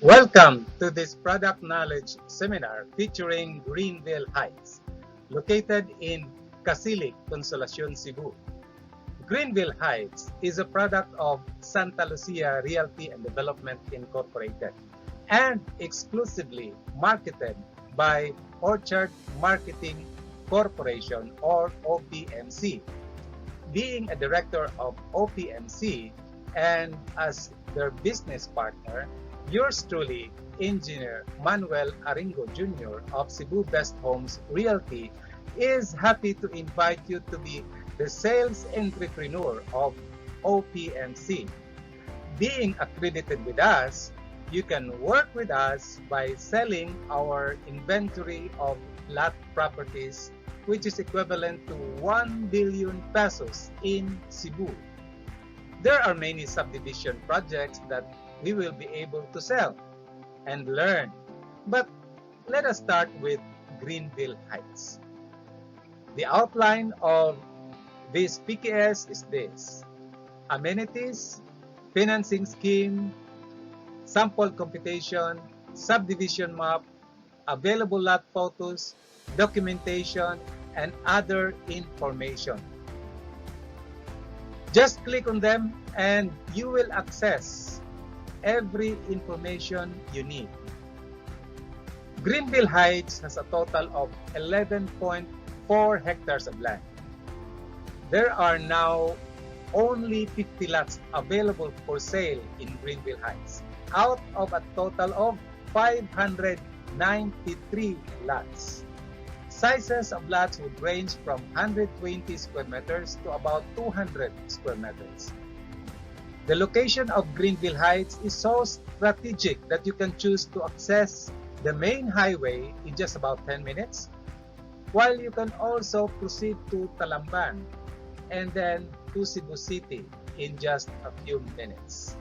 Welcome to this product knowledge seminar featuring Greenville Heights, located in Casili, Consolacion, Cebu. Greenville Heights is a product of Lucia Realty and Development Incorporated and exclusively marketed by Orchard Marketing Corporation or OPMC. Being a director of OPMC and as their business partner, yours truly, Engineer Manuel Aringo Jr. of Cebu Best Homes Realty is happy to invite you to be the sales entrepreneur of OPMC. Being accredited with us, you can work with us by selling our inventory of lot properties, which is equivalent to 1 billion pesos in Cebu. There are many subdivision projects that we will be able to sell and learn. But let us start with Greenville Heights. The outline of this PKS is this: amenities, financing scheme, sample computation, subdivision map, available lot photos, documentation, and other information. Just click on them and you will access every information you need. Greenville Heights has a total of 11.4 hectares of land. There are now only 50 lots available for sale in Greenville Heights, out of a total of 593 lots. Sizes of lots would range from 120 square meters to about 200 square meters. The location of Greenville Heights is so strategic that you can choose to access the main highway in just about 10 minutes, while you can also proceed to Talamban and then to Cebu City in just a few minutes.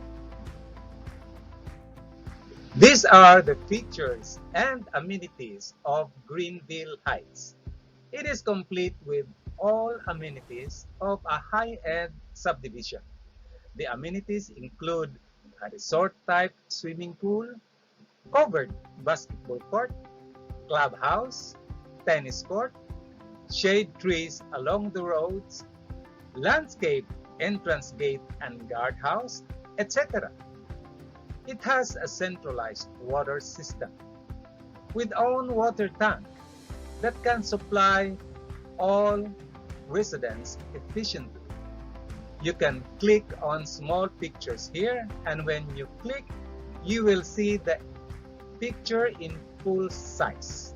These are the features and amenities of Greenville Heights. It is complete with all amenities of a high-end subdivision. The amenities include a resort-type swimming pool, covered basketball court, clubhouse, tennis court, shade trees along the roads, landscape entrance gate and guardhouse, etc. It has a centralized water system with own water tank that can supply all residents efficiently. You can click on small pictures here, and when you click, you will see the picture in full size.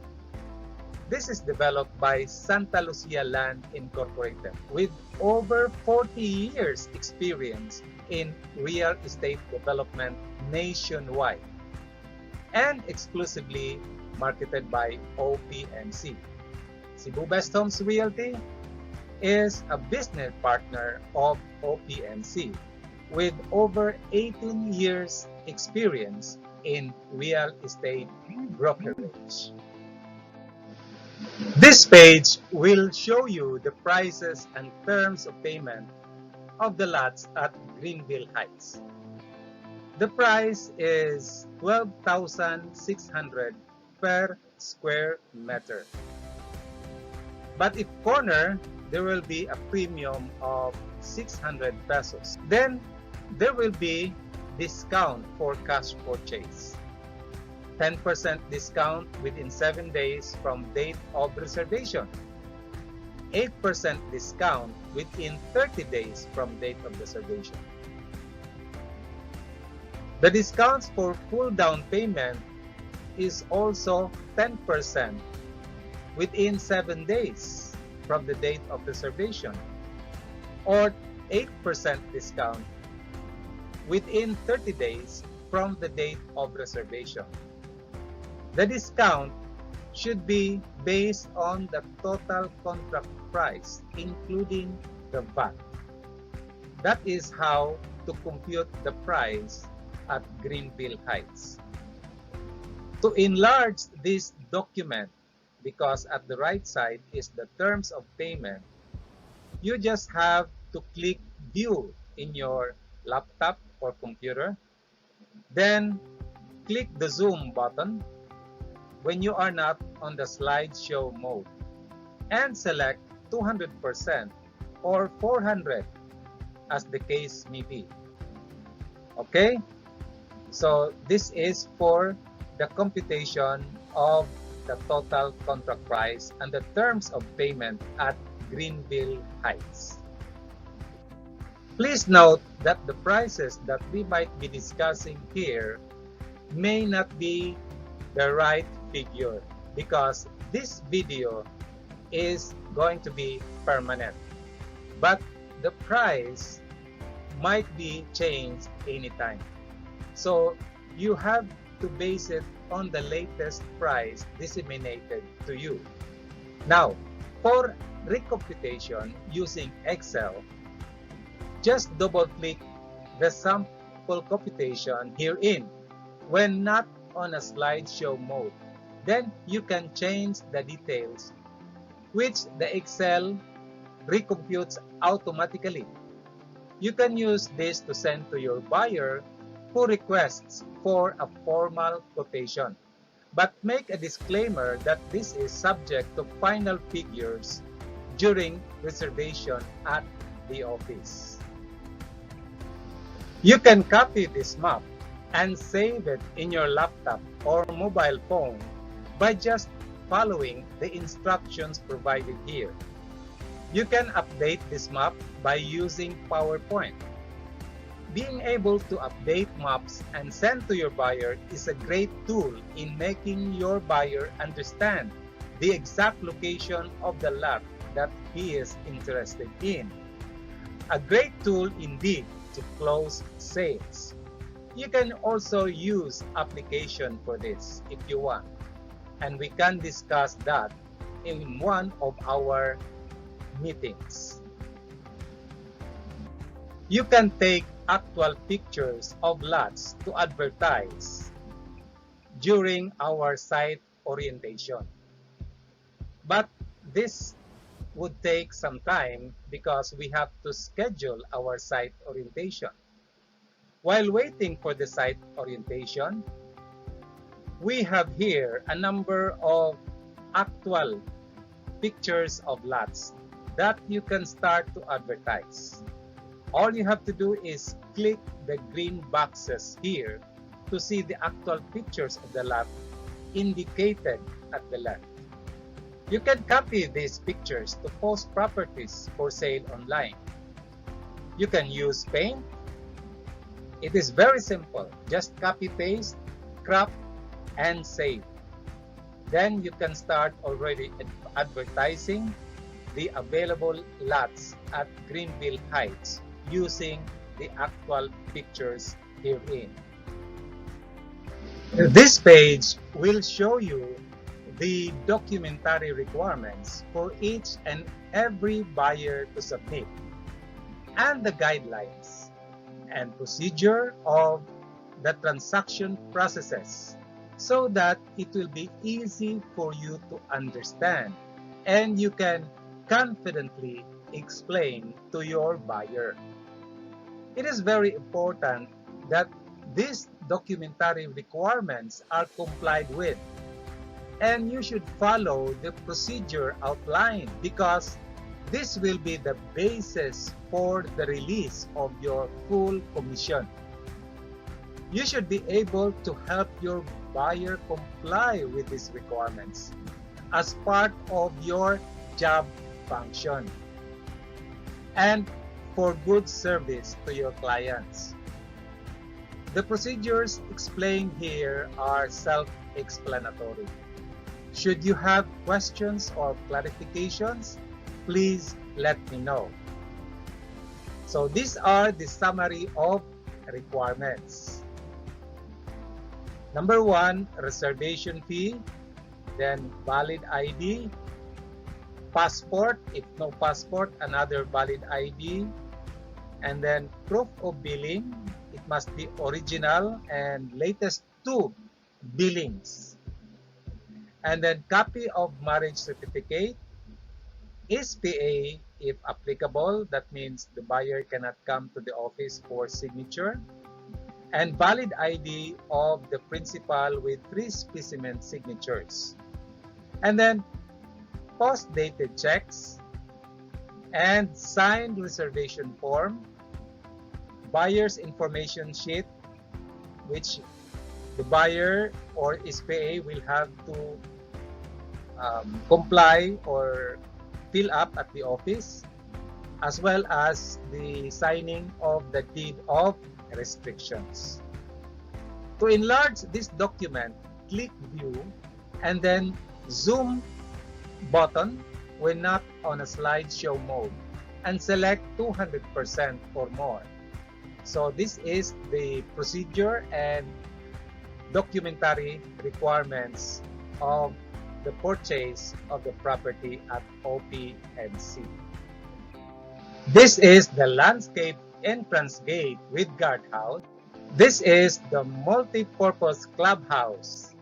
This is developed by Santa Lucia Land Incorporated with over 40 years experience in real estate development nationwide and exclusively marketed by OPMC. Cebu Best Homes Realty is a business partner of OPMC with over 18 years experience in real estate brokerage. This page will show you the prices and terms of payment of the lots at Greenville Heights. The price is 12,600 per square meter. But if corner, there will be a premium of 600 pesos. Then there will be discount for cash purchase. 10% discount within 7 days from date of reservation. 8% discount within 30 days from date of reservation. The discounts for full down payment is also 10% within 7 days from the date of reservation, or 8% discount within 30 days from the date of reservation. The discount should be based on the total contract price, including the VAT. That is how to compute the price at Greenville Heights. To enlarge this document, because at the right side is the terms of payment, you just have to click View in your laptop or computer. Then click the zoom button when you are not on the slideshow mode and select 200% or 400 as the case may be. Okay, so this is for the computation of the total contract price and the terms of payment at Greenville Heights. Please note that the prices that we might be discussing here may not be the right figure because this video is going to be permanent, but the price might be changed anytime. So you have to base it on the latest price disseminated to you. Now, for recomputation using Excel, just double-click the sample computation herein when not on a slideshow mode. Then you can change the details, which the Excel recomputes automatically. You can use this to send to your buyer who requests for a formal quotation. But make a disclaimer that this is subject to final figures during reservation at the office. You can copy this map and save it in your laptop or mobile phone by just following the instructions provided here. You can update this map by using PowerPoint. Being able to update maps and send to your buyer is a great tool in making your buyer understand the exact location of the lot that he is interested in. A great tool indeed to close sales. You can also use application for this if you want, and we can discuss that in one of our meetings. You can take actual pictures of lots to advertise during our site orientation. But this would take some time because we have to schedule our site orientation. While waiting for the site orientation, we have here a number of actual pictures of lots that you can start to advertise. All you have to do is click the green boxes here to see the actual pictures of the lot indicated at the left. You can copy these pictures to post properties for sale online. You can use Paint. It is very simple. Just copy, paste, crop, and save. Then you can start already advertising the available lots at Greenville Heights using the actual pictures herein. This page will show you the documentary requirements for each and every buyer to submit and the guidelines and procedure of the transaction processes so that it will be easy for you to understand and you can confidently explain to your buyer. It is very important that these documentary requirements are complied with, and you should follow the procedure outlined because this will be the basis for the release of your full commission. You should be able to help your buyer comply with these requirements as part of your job function and for good service to your clients. The procedures explained here are self-explanatory. Should you have questions or clarifications, please let me know. So these are the summary of requirements. Number 1, reservation fee, then valid ID, passport, if no passport, another valid ID, and then proof of billing. It must be original and latest 2 billings. And then copy of marriage certificate, SPA if applicable, that means the buyer cannot come to the office for signature, and valid ID of the principal with 3 specimen signatures. And then post-dated checks and signed reservation form, buyer's information sheet, which the buyer or SPA will have to comply or fill up at the office, as well as the signing of the deed of restrictions. To enlarge this document, click View and then Zoom button when not on a slideshow mode and select 200% or more. So this is the procedure and documentary requirements of the purchase of the property at OP&C. This is the landscape entrance gate with guardhouse. This is the multi-purpose clubhouse.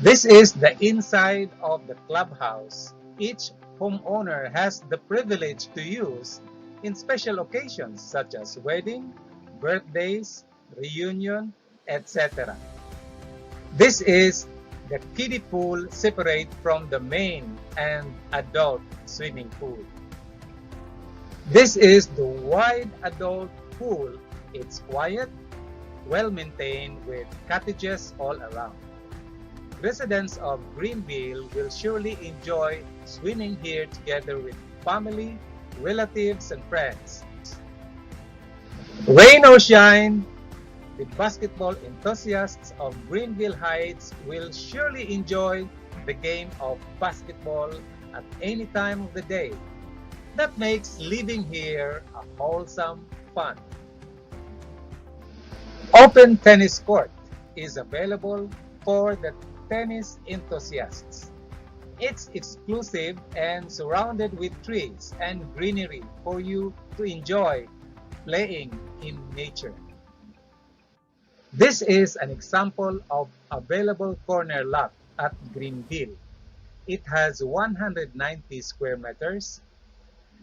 This is the inside of the clubhouse. Each homeowner has the privilege to use in special occasions such as wedding, birthdays, reunion, etc. This is the kiddie pool separate from the main and adult swimming pool. This is the wide adult pool. It's quiet, well maintained with cottages all around. Residents of Greenville will surely enjoy swimming here together with family, relatives, and friends. Rain or shine, the basketball enthusiasts of Greenville Heights will surely enjoy the game of basketball at any time of the day. That makes living here a wholesome fun. Open tennis court is available for the tennis enthusiasts. It's exclusive and surrounded with trees and greenery for you to enjoy playing in nature. This is an example of available corner lot at Greenville. It has 190 square meters,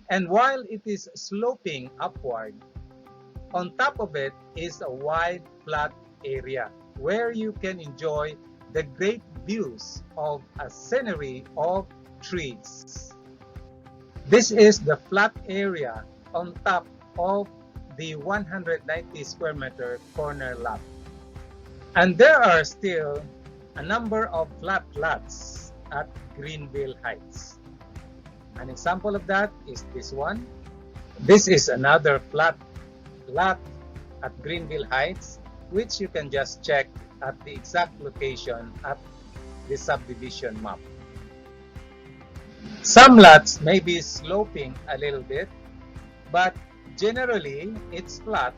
and while it is sloping upward, on top of it is a wide flat area where you can enjoy the great views of a scenery of trees. This is the flat area on top of the 190 square meter corner lot. And there are still a number of flat lots at Greenville Heights. An example of that is this one. This is another flat lot at Greenville Heights, which you can just check at the exact location at the subdivision map. Some lots may be sloping a little bit, but generally it's flat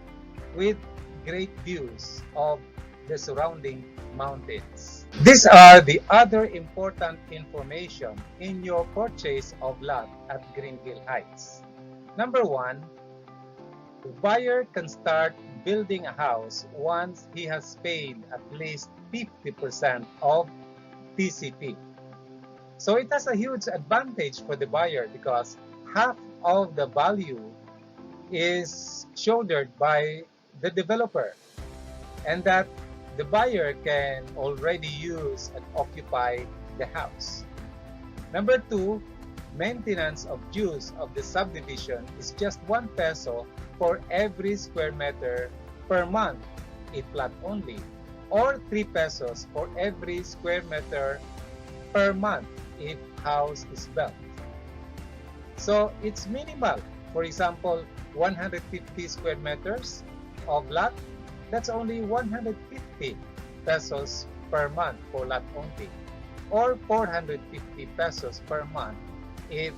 with great views of the surrounding mountains. These are the other important information in your purchase of lot at Greenville Heights. Number one, the buyer can start building a house once he has paid at least 50% of TCP. So it has a huge advantage for the buyer because half of the value is shouldered by the developer, and that the buyer can already use and occupy the house. Number two, maintenance of use of the subdivision is just 1 peso for every square meter per month if flat only, or 3 pesos for every square meter per month if house is built. So it's minimal. For example, 150 square meters of lot, that's only 150 pesos per month for lot only, or 450 pesos per month if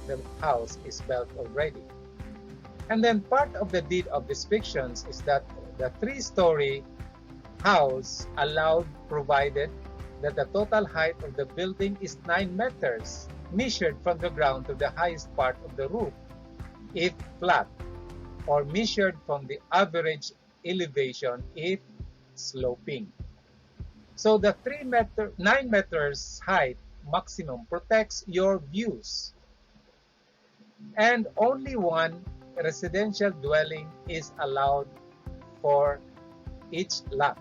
the house is built already. And then part of the deed of restrictions is that the 3-story house allowed, provided that the total height of the building is 9 meters measured from the ground to the highest part of the roof if flat, or measured from the average elevation if sloping. So the 9 meters height maximum protects your views, and only one residential dwelling is allowed for each lot.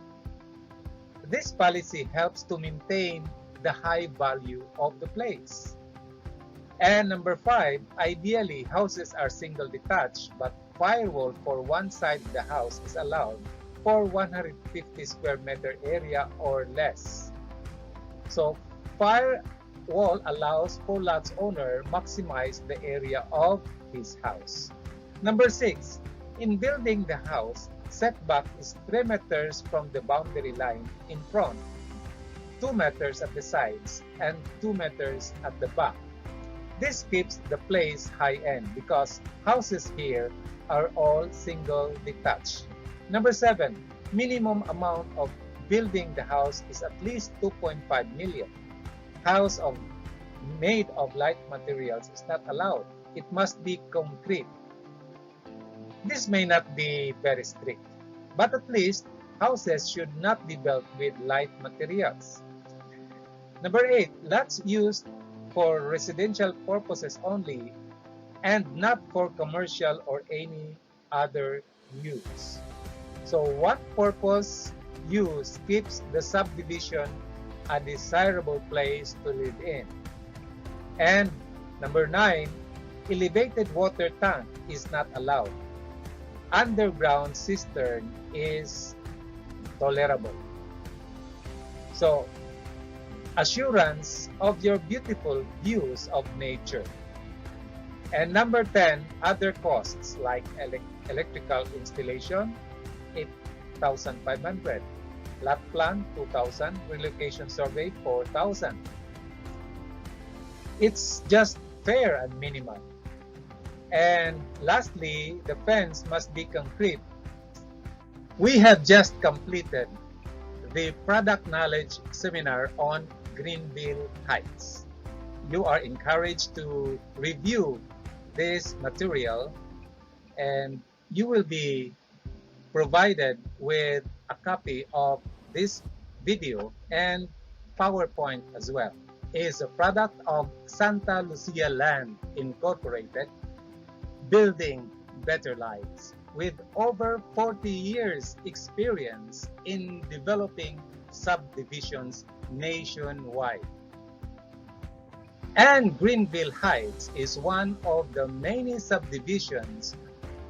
This policy helps to maintain the high value of the place. And number 5, ideally houses are single detached, but firewall for one side of the house is allowed for 150 square meter area or less. So firewall allows for lot's owner maximize the area of his house. Number 6, in building the house, setback is 3 meters from the boundary line in front, 2 meters at the sides, and 2 meters at the back. This keeps the place high-end because houses here are all single detached. Number 7, minimum amount of building the house is at least 2.5 million. House made of light materials is not allowed. It must be concrete. This may not be very strict, but at least houses should not be built with light materials. Number 8, lots used for residential purposes only and not for commercial or any other use. So one purpose use keeps the subdivision a desirable place to live in. And number 9, elevated water tank is not allowed. Underground cistern is tolerable. So, assurance of your beautiful views of nature. And number 10, other costs like electrical installation, 8,500. Lot plan, 2,000. Relocation survey, 4,000. It's just fair and minimal. And lastly, the fence must be concrete. We have just completed the product knowledge seminar on Greenville Heights. You are encouraged to review this material, and you will be provided with a copy of this video and PowerPoint as well. It is a product of Santa Lucia Land Incorporated, building better lives, with over 40 years experience in developing subdivisions nationwide. And Greenville Heights is one of the many subdivisions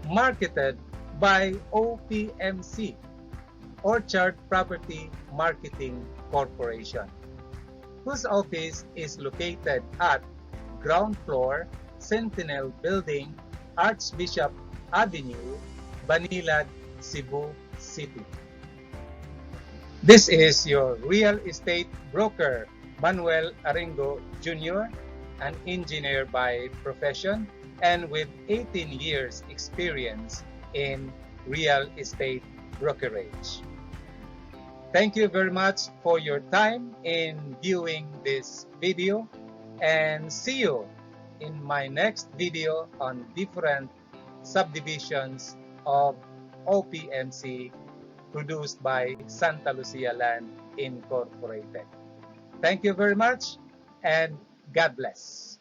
marketed by OPMC, Orchard Property Marketing Corporation, whose office is located at ground floor, Sentinel Building, Archbishop Avenue, Banilad, Cebu City. This is your real estate broker, Manuel Aringo Jr., an engineer by profession and with 18 years experience in real estate brokerage. Thank you very much for your time in viewing this video, and see you in my next video on different subdivisions of OPMC produced by Santa Lucia Land Incorporated. Thank you very much, and God bless.